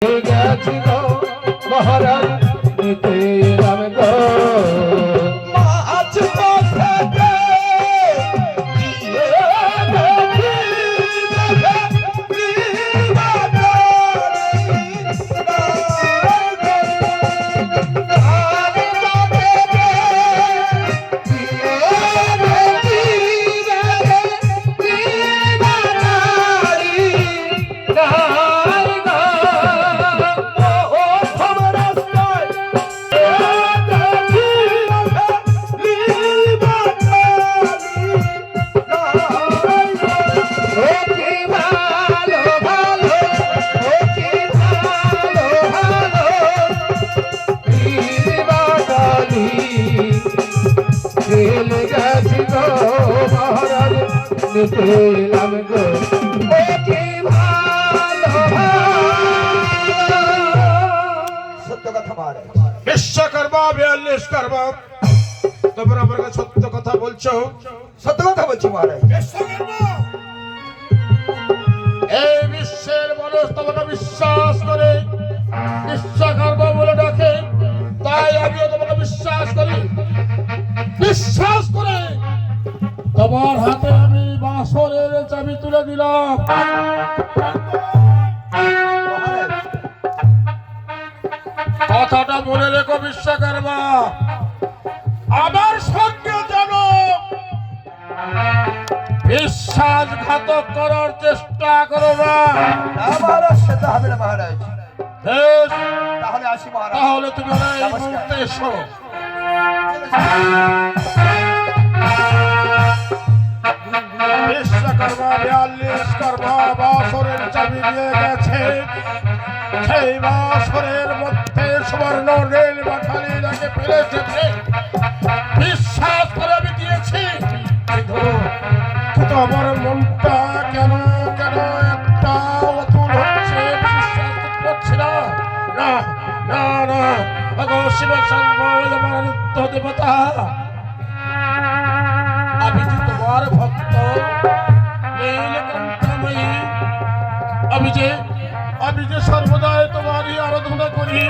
গেছি গো মহারাজ নিতে এলাম গো মাছ পথে পেলাম গো কি ভালো সত্য কথা বলে বিশ্বকর্মা 42 কর্মা তোমরা আমার কাছে সত্য কথা বলছো? সত্য কথা বলছি মহারাজ। এই বিশ্বের মানুষ তোমাকে বিশ্বাস করে বিশ্বকর্মা বলে ডাকে, তাই আমিও তোমাকে বিশ্বাস করি। বিশ্বাস করে তোমার হাতে আমি বাসরের চাবি তুলে দিলাম। কথাটা মনে রেখো বিশ্বকর্মা, আমার সঙ্গে যেন বিশ্বাসঘাতক করার চেষ্টা করো না। মহারাজ সেটা হবে না মহারাজ। বেশ, তাহলে আসি মহারাজ। তাহলে তুমি এই মুহূর্তে এসো। বিশ্বকর্মা 42 কর্মা বাসরের চাবি দিয়ে গেছে। সেই বাসরের মধ্যে সুবর্ণ রেল বাঠালি লাগে ফেলেছে। বিশ্বাস করে আমি দিয়েছি, কিন্তু আমার মনটা কেন কেন একটা অতুল হচ্ছে, বিশ্বাস করছি না। না না না, ভগবান শিব শম্ভ আমার নিত্য দেবতা, আমি যে তোমার ভক্ত নীলকণ্ঠময়ী, আমি যে সর্বদাই তোমারই আরাধনা করি।